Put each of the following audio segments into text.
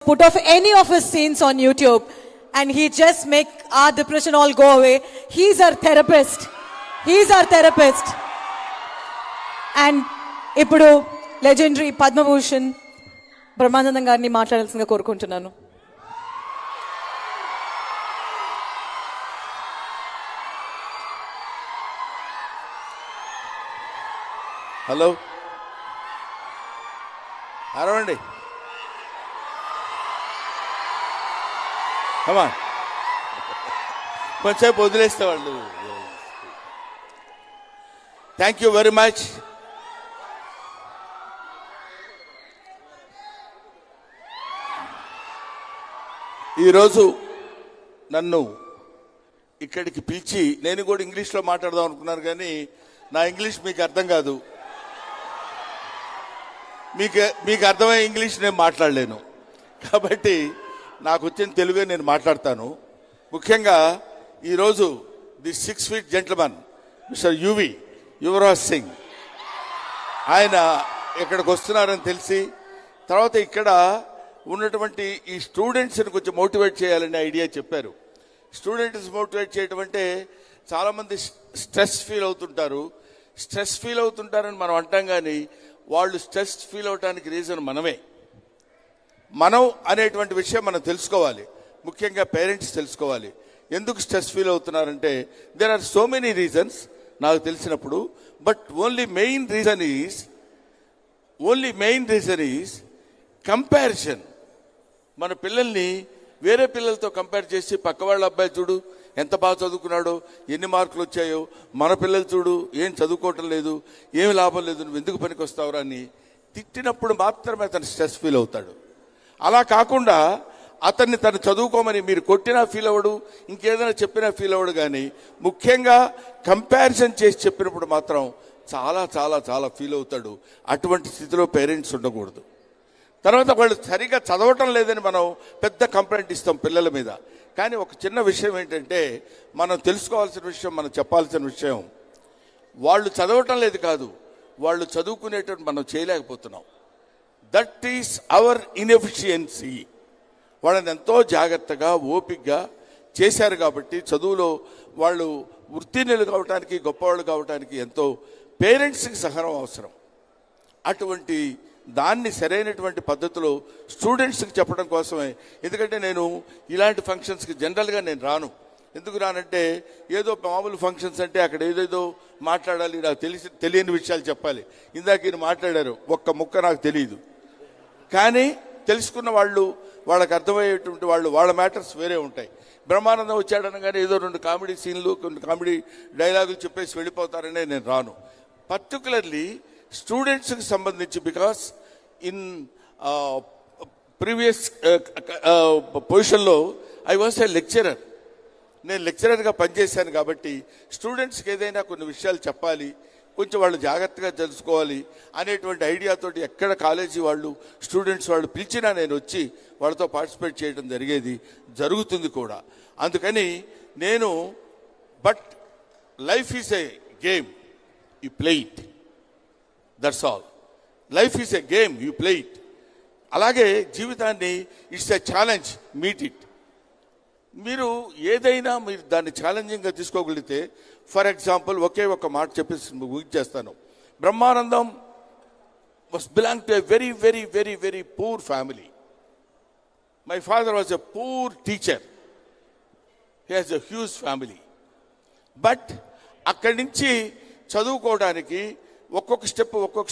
put off any of his scenes on YouTube and he just make our depression all go away. He's our therapist. He's our therapist. And ఇప్పుడు legendary Padma Bhushan Brahmanandam గారిని మాట్లాడాల్సిందిగా కోరుకుంటున్నాను. Hello అరవండి కమా కొంచెం వదిలేస్తే వాళ్ళు. Thank you very much. ఈరోజు నన్ను ఇక్కడికి పిలిచి, నేను కూడా ఇంగ్లీష్లో మాట్లాడదాం అనుకున్నాను కానీ నా ఇంగ్లీష్ మీకు అర్థం కాదు, మీకు అర్థమయ్యే ఇంగ్లీష్ నేను మాట్లాడలేను. కాబట్టి నాకు వచ్చిన తెలుగే నేను మాట్లాడతాను. ముఖ్యంగా ఈరోజు the 6 feet gentleman mister Yuvraj Singh ఆయన ఇక్కడికి వస్తున్నారని తెలిసి, తర్వాత ఇక్కడ ఉన్నటువంటి ఈ స్టూడెంట్స్ని కొంచెం మోటివేట్ చేయాలనే ఐడియా చెప్పారు. స్టూడెంట్స్ మోటివేట్ చేయడం అంటే చాలామంది స్ట్రెస్ ఫీల్ అవుతుంటారని మనం అంటాం, కానీ వాళ్ళు స్ట్రెస్ ఫీల్ అవడానికి రీజన్ మనం అనేటువంటి విషయం మనం తెలుసుకోవాలి. ముఖ్యంగా పేరెంట్స్ తెలుసుకోవాలి ఎందుకు స్ట్రెస్ ఫీల్ అవుతున్నారంటే. There are so many reasons నాకు తెలిసినప్పుడు, but only main reason is comparison. మన పిల్లల్ని వేరే పిల్లలతో కంపేర్ చేసి, పక్క వాళ్ళ అబ్బాయి చూడు ఎంత బాగా చదువుకున్నాడో, ఎన్ని మార్కులు వచ్చాయో, మన పిల్లలు చూడు ఏం చదువుకోవటం లేదు, ఏమి లాభం లేదు, నువ్వు ఎందుకు పనికి వస్తావురా అని తిట్టినప్పుడు మాత్రమే అతను స్ట్రెస్ ఫీల్ అవుతాడు. అలా కాకుండా అతన్ని తను చదువుకోమని మీరు కొట్టినా ఫీల్ అవ్వడు, ఇంకేదైనా చెప్పినా ఫీల్ అవ్వడు. కానీ ముఖ్యంగా కంపారిజన్ చేసి చెప్పినప్పుడు మాత్రం చాలా చాలా చాలా ఫీల్ అవుతాడు. అటువంటి స్థితిలో పేరెంట్స్ ఉండకూడదు. తర్వాత వాళ్ళు సరిగా చదవటం లేదని మనం పెద్ద కంప్లైంట్ ఇస్తాం పిల్లల మీద. కానీ ఒక చిన్న విషయం ఏంటంటే, మనం తెలుసుకోవాల్సిన విషయం, మనం చెప్పాల్సిన విషయం, వాళ్ళు చదవటం లేదు కాదు, వాళ్ళు చదువుకునేటట్టు మనం చేయలేకపోతున్నాం. That is our inefficiency. వాళ్ళని ఎంతో జాగ్రత్తగా ఓపికగా చేశారు కాబట్టి చదువులో వాళ్ళు ఉత్తీర్ణులు కావడానికి, గొప్పవాళ్ళు కావడానికి ఎంతో పేరెంట్స్కి సహనం అవసరం. అటువంటి దాన్ని సరైనటువంటి పద్ధతిలో స్టూడెంట్స్కి చెప్పడం కోసమే. ఎందుకంటే నేను ఇలాంటి ఫంక్షన్స్కి జనరల్గా నేను రాను. ఎందుకు రానంటే, ఏదో మామూలు ఫంక్షన్స్ అంటే అక్కడ ఏదేదో మాట్లాడాలి, నాకు తెలియని విషయాలు చెప్పాలి. ఇందాక ఈయన మాట్లాడారు, ఒక్క ముక్క నాకు తెలియదు. కానీ తెలుసుకున్న వాళ్ళు, వాళ్ళకి అర్థమయ్యేటువంటి వాళ్ళ మ్యాటర్స్ వేరే ఉంటాయి. బ్రహ్మానందం వచ్చాడనగానే ఏదో 2 కామెడీ సీన్లు, కొన్ని కామెడీ డైలాగులు చెప్పేసి వెళ్ళిపోతారనే నేను రాను. పర్టికులర్లీ స్టూడెంట్స్కి సంబంధించి, బికాస్ ఇన్ ప్రీవియస్ పొజిషన్లో ఐ వాస్ ఏ లెక్చరర్. నేను లెక్చరర్గా పనిచేశాను కాబట్టి స్టూడెంట్స్కి ఏదైనా కొన్ని విషయాలు చెప్పాలి, కొంచెం వాళ్ళు జాగ్రత్తగా తెలుసుకోవాలి అనేటువంటి ఐడియాతోటి ఎక్కడ కాలేజీ వాళ్ళు, స్టూడెంట్స్ వాళ్ళు పిలిచినా నేను వచ్చి వాళ్ళతో పార్టిసిపేట్ చేయడం జరుగుతుంది కూడా. అందుకని నేను, but life is a game, you play it, that's all. Life is a game, you play it. అలాగే జీవితాన్ని it's a challenge, meet it. మీరు ఏదైనా మీరు దాన్ని ఛాలెంజింగ్గా తీసుకోగలిగితే, ఫర్ ఎగ్జాంపుల్ ఒకే ఒక మాట చెప్పేసి ముగించేస్తాను. Brahmanandam belong to a very very very very poor family. My father was a poor teacher, he has a huge family. But అక్కడి నుంచి చదువుకోవడానికి ఒక్కొక్క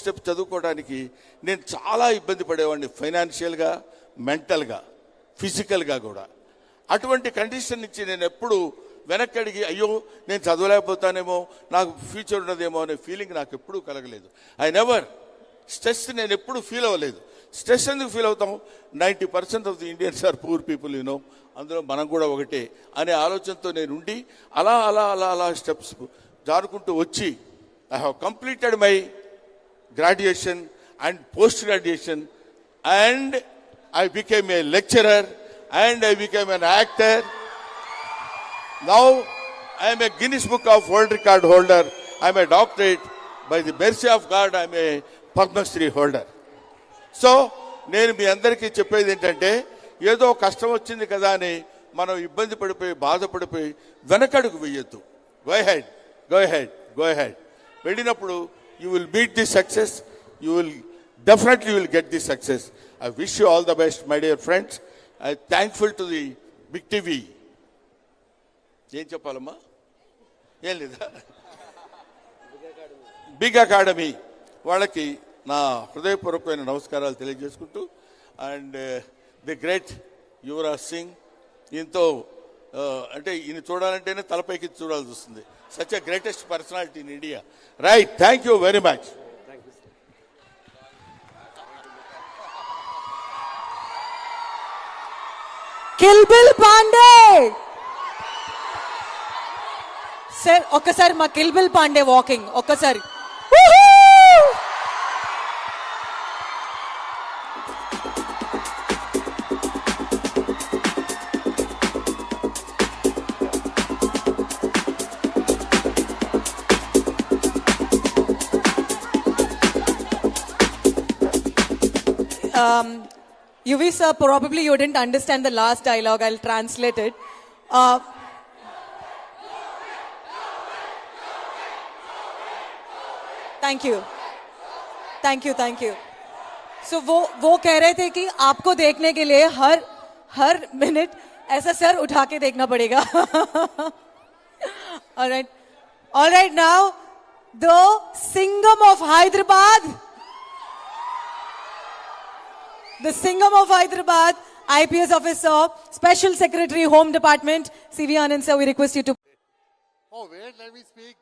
స్టెప్ చదువుకోవడానికి నేను చాలా ఇబ్బంది పడేవాడిని, ఫైనాన్షియల్గా, మెంటల్గా, ఫిజికల్గా కూడా. అటువంటి కండిషన్ నుంచి నేను ఎప్పుడు వెనక్కి అడిగి, అయ్యో నేను చదవలేకపోతానేమో, నాకు ఫ్యూచర్ ఉన్నదేమో అనే ఫీలింగ్ నాకు ఎప్పుడూ కలగలేదు. స్ట్రెస్ నేను ఎప్పుడు ఫీల్ అవ్వలేదు. స్ట్రెస్ ఎందుకు ఫీల్ అవుతాం? 90% of the Indians are poor people, అందులో మనం కూడా ఒకటే అనే ఆలోచనతో నేను ఉండి అలా అలా అలా అలా స్టెప్స్ జారుకుంటూ వచ్చి I have completed my graduation and post-graduation, and I became a lecturer, and I became an actor. Now I am a Guinness Book of World Record holder. I am a doctorate. By the mercy of God, I am a Padma Shri holder. So నేను మీ అందరికీ చెప్పేది ఏంటంటే, ఏదో కష్టం వచ్చింది కదా అని మనం ఇబ్బంది పడిపోయి బాధపడిపోయి వెనకడుగు వేయొద్దు. గో హెడ్ వెళ్ళినప్పుడు you will beat the success, you will definitely will get the success. I wish you all the best my dear friends. I thankful to the big TV. ఏం చెప్పాలమ్మా? ఏం లేదా? బిగ్ అకాడమీ వాళ్ళకి నా హృదయపూర్వకమైన నమస్కారాలు తెలియజేసుకుంటూ, and the great Yuvraj Singh, ఈయనతో అంటే ఈయన చూడాలంటేనే తలపైకి చూడాల్సి వస్తుంది. Such a greatest personality in India. Right, thank you very much. Kill Bill Pandey sir, ఒక్కసారి మా కిల్బిల్ పాండే వాకింగ్ ఒక్కసారి. Yuvi sir, probably you didn't understand the last dialogue. I'll translate it. Thank you. So वो कह रहे थे कि आपको देखने के लिए हर मिनट ऐसा सर उठा के देखना पड़ेगा. All right, now the Singham of Hyderabad. The Singham of Hyderabad, IPS officer, Special Secretary, Home Department, CV Anand sir, we request you to. Oh, wait, let me speak.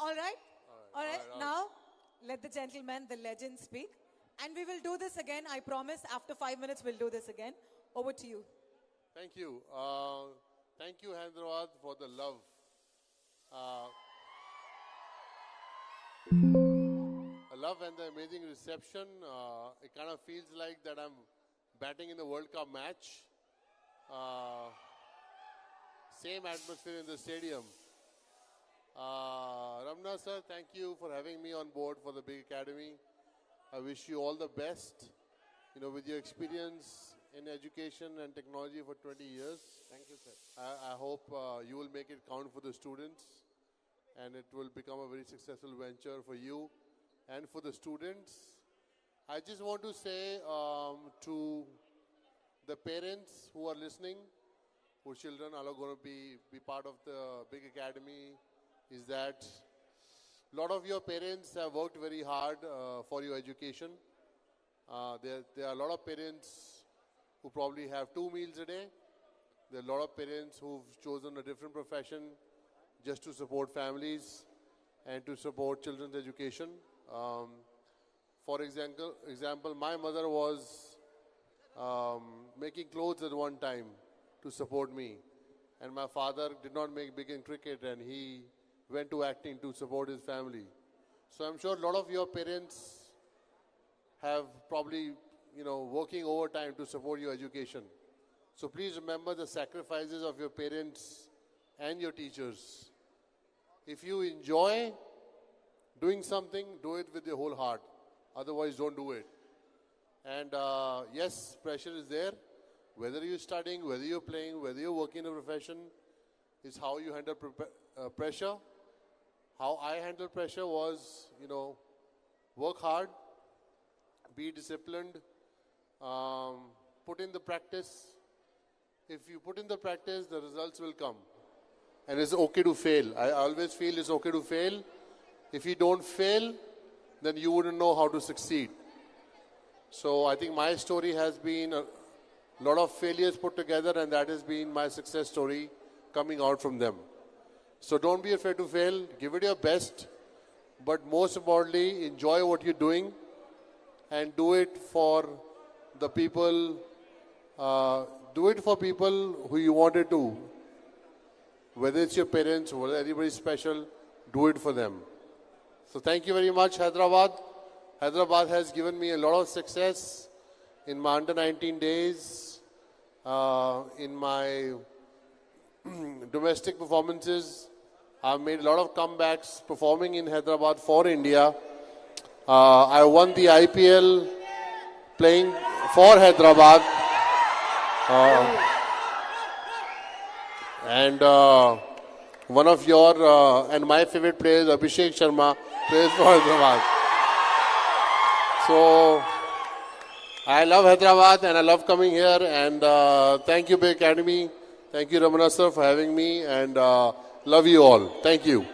All right. Now, let the gentleman, the legend speak. And we will do this again. I promise after 5 minutes, we'll do this again. Over to you. Thank you. Thank you, Hyderabad, for the love. Love and the amazing reception. It kind of feels like that I'm batting in the World Cup match. Same atmosphere in the stadium. Ramna sir, thank you for having me on board for the Big Academy. I wish you all the best. With your experience in education and technology for 20 years. Thank you, sir. I hope you will make it count for the students, and it will become a very successful venture for you and for the students. I just want to say to the parents who are listening, whose children are going to be part of the Big Academy, is that a lot of your parents have worked very hard for your education. There are a lot of parents who probably have 2 meals a day. There are a lot of parents who've chosen a different profession just to support families and to support children's education. For example, my mother was making clothes at one time to support me. And my father did not make big in cricket, and he went to acting to support his family. So I'm sure a lot of your parents have probably, working overtime to support your education. So please remember the sacrifices of your parents and your teachers. If you enjoy doing something, do it with your whole heart. Otherwise, don't do it. And yes, pressure is there. Whether you're studying, whether you're playing, whether you're working in a profession, is how you handle pressure. How I handle pressure was, work hard, be disciplined, put in the practice. If you put in the practice, the results will come. And it's okay to fail. I always feel it's okay to fail. If you don't fail, then you wouldn't know how to succeed. So I think my story has been a lot of failures put together, and that has been my success story coming out from them. So don't be afraid to fail. Give it your best. But most importantly, enjoy what you're doing and do it for the people. Do it for people who you wanted to. Whether it's your parents, whether anybody special, do it for them. So thank you very much, Hyderabad. Hyderabad has given me a lot of success in my under 19 days, in my domestic performances. I've made a lot of comebacks performing in Hyderabad for India. I won the IPL playing for Hyderabad. And one of your and my favorite players, Abhishek Sharma, plays for Hyderabad. So I love Hyderabad and I love coming here. And thank you, Bay Academy. Thank you, Ramana sir, for having me. And love you all. Thank you.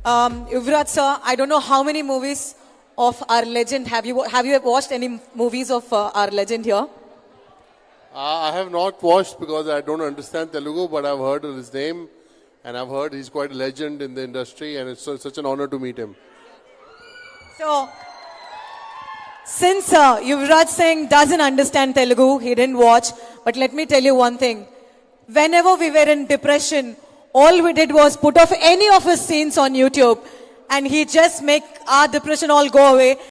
Yuvraj sir, I don't know how many movies of our legend have you watched any movies of our legend here? I have not watched because I don't understand Telugu, but I've heard of his name and I've heard he's quite a legend in the industry and it's such an honor to meet him. So, since Yuvraj Singh doesn't understand Telugu, he didn't watch, but let me tell you one thing. Whenever we were in depression, all we did was put off any of his scenes on YouTube and he just make our depression all go away.